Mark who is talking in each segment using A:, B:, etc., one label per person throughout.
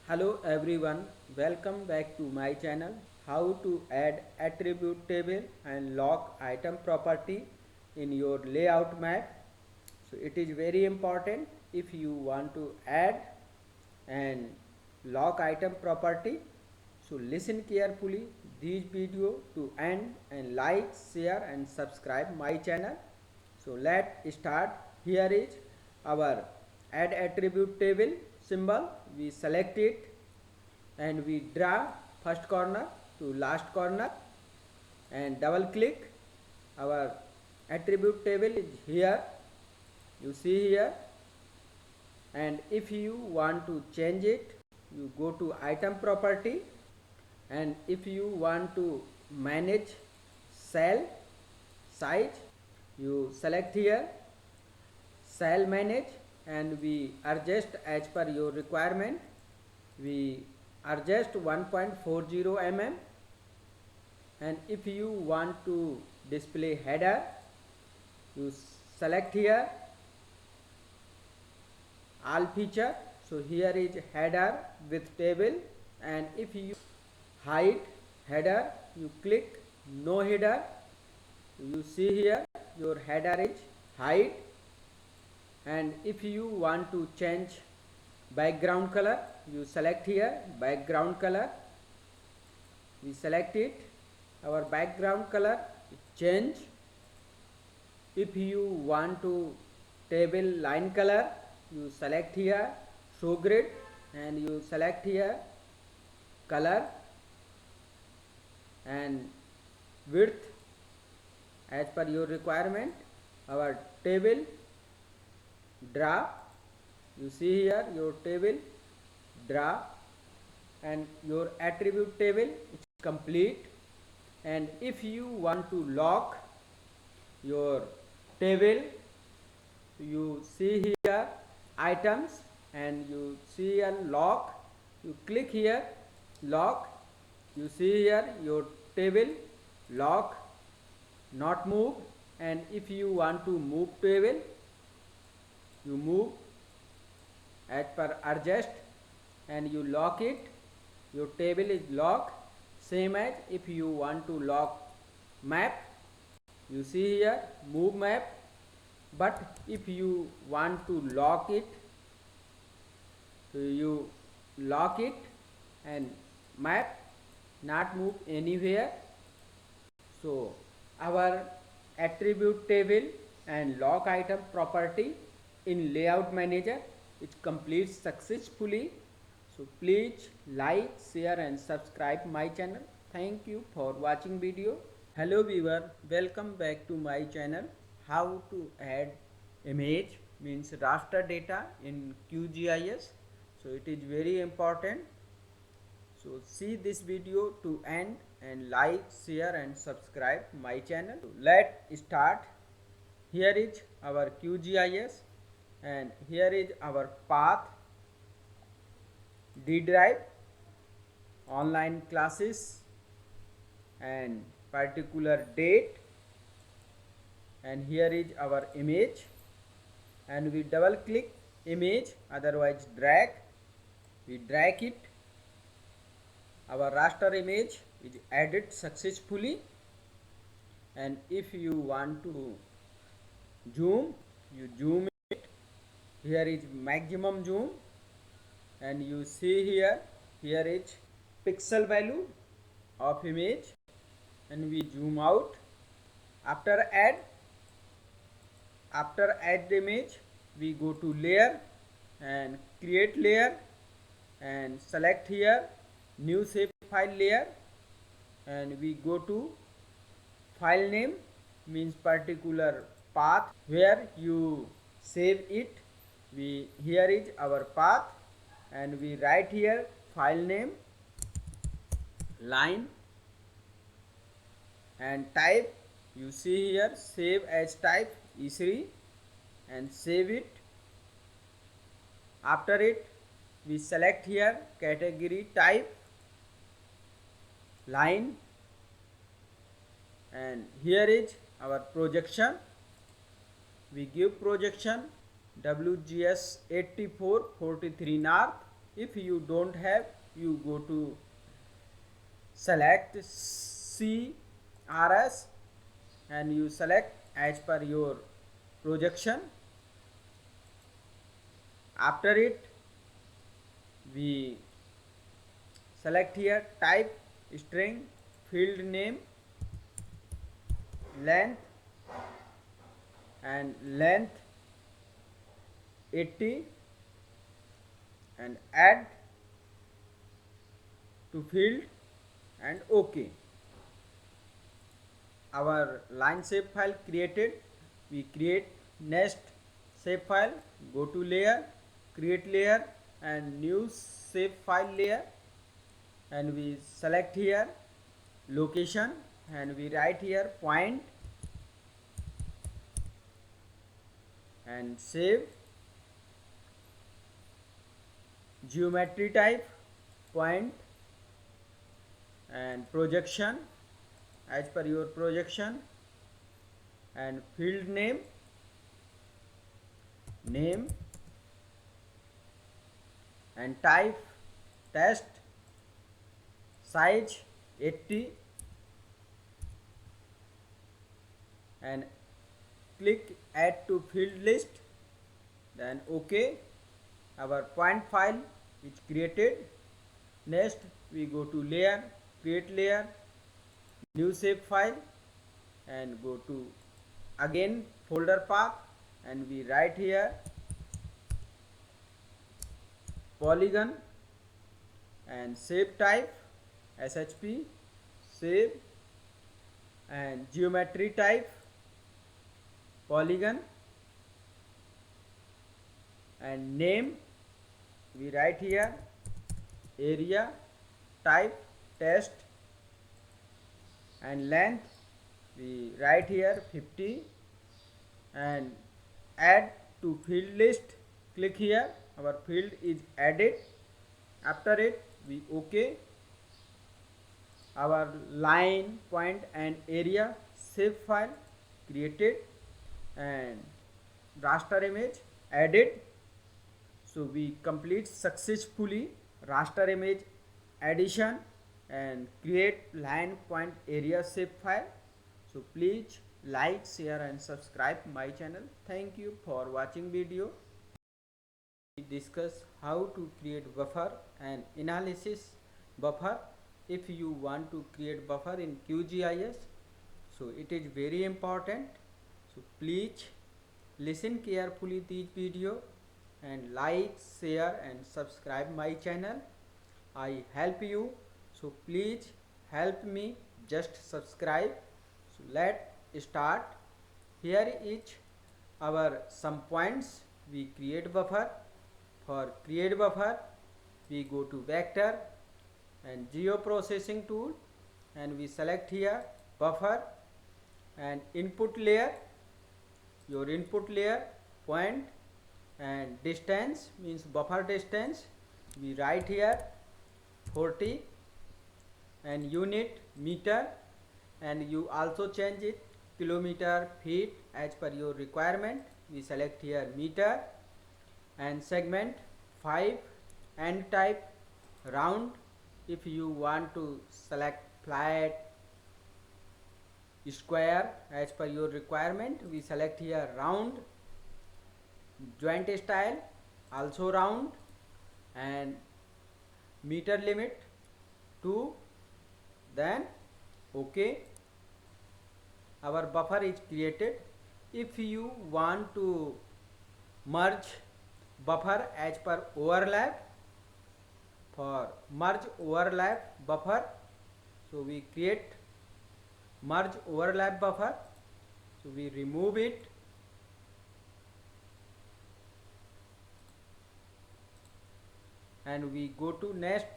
A: Hello everyone, welcome back to my channel. How to add attribute table and lock item property in your layout map. So it is very important if you want to add and lock item property. So listen carefully this video to end and like, share and subscribe my channel. So let's start. Here is our add attribute table symbol. We select it and we draw first corner to last corner and double click. Our attribute table is here, you see here, and if you want to change it, you go to item property, and if you want to manage cell size, you select here cell manage, and we adjust as per your requirement. We adjust 1.40 mm, and if you want to display header, you select here all feature. So here is header with table, and if you hide header, you click no header. You see here your header is hide, and if you want to change background color, you select here background color. We select it, our background color change. If you want to table line color, you select here show grid, and you select here color and width as per your requirement. Our table draw, you see here your table draw, and your attribute table is complete. And if you want to lock your table, you see here items and you see a lock, you click here lock, you see here your table lock not move. And if you want to move table, you move as per adjust and you lock it, your table is locked. Same as if you want to lock map, you see here move map. But if you want to lock it, so you lock it and map not move anywhere. So our attribute table and lock item property in layout manager is complete successfully. So please like, share and subscribe my channel. Thank you for watching video. Hello viewer, welcome back to my channel. How to add image means raster data in QGIS. So it is very important. So see this video to end and like, share and subscribe my channel. So let's start. Here is our QGIS and here is our path, D drive, online classes and particular date, and here is our image, and we double click image, otherwise drag, we drag it. Our raster image is added successfully, and if you want to zoom, you zoom it. Here is maximum zoom, and you see here is pixel value of image, and we zoom out. After add image, we go to layer and create layer and select here new shapefile layer, and we go to file name means particular path where you save it. We here is our path, and we write here file name, line and type. You see here save as type E3 and save it. After it, we select here category type, line, and here is our projection. We give projection WGS 8443 north If you don't have, you go to select CRS and you select as per your projection. After it, we select here type string, field name, length, and length 80, and add to field and OK. Our line shapefile created. We create next shapefile, go to layer, create layer and new shapefile layer, and we select here location and we write here point and save. Geometry type point and projection as per your projection, and field name, name, and type test, size 80, and click add to field list, then OK. Our point file is created. Next we go to layer, create layer, new shapefile, and go to again folder path and we write here polygon and shape type SHP, save, and geometry type polygon, and name we write here area, type test, and length we write here 50, and add to field list. Click here, our field is added. After it we OK. Our line, point and area shapefile created and raster image added. So we complete successfully raster image addition and create line, point, area shapefile. So please like, share and subscribe my channel. Thank you for watching video. We discuss how to create buffer and analysis buffer. If you want to create buffer in QGIS, so it is very important. So please listen carefully this video and like, share and subscribe my channel. I help you, so please help me, just subscribe. So let's start. Here is our some points. We create buffer. For create buffer we go to vector and geoprocessing tool and we select here buffer and input layer, your input layer, point and distance means buffer distance we write here 40, and unit meter, and you also change it kilometer, feet as per your requirement. We select here meter, and segment 5, and type round. If you want to select flat, square as per your requirement, we select here round. Joint style also round, and meter limit 2, then OK. Our buffer is created. If you want to merge buffer as per overlap, for merge overlap buffer, so we create merge overlap buffer. So we remove it and we go to next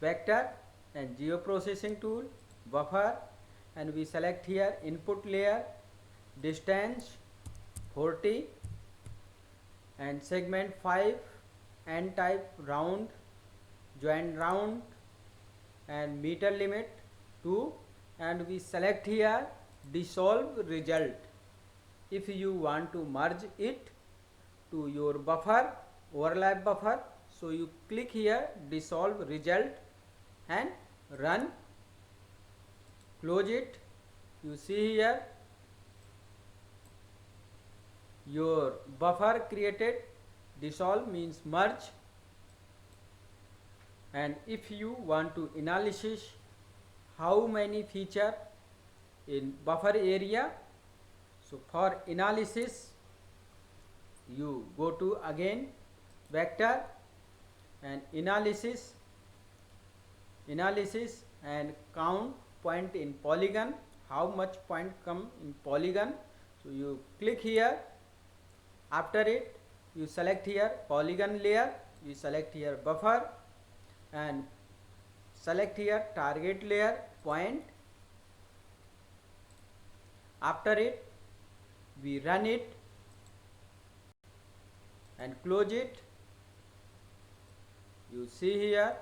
A: vector and geoprocessing tool, buffer, and we select here input layer, distance 40, and segment 5, and type round, join round, and meter limit 2, and we select here dissolve result. If you want to merge it to your buffer, overlap buffer. So you click here, dissolve result and run, close it. You see here your buffer created, dissolve means merge. And if you want to analysis how many feature in buffer area, so for analysis you go to again vector and analysis and count point in polygon, how much point come in polygon. So you click here, after it you select here polygon layer, you select here buffer and select here target layer point. After it we run it and close it. You see here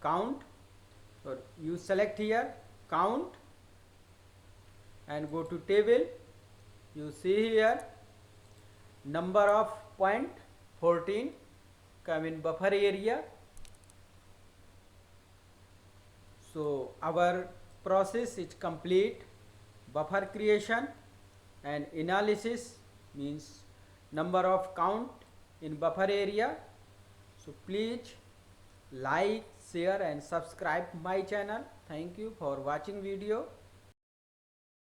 A: count, or you select here count and go to table. You see here number of point 14 come in buffer area. So our process is complete. Buffer creation and analysis means number of count in buffer area. So please like, share and subscribe my channel. Thank you for watching video.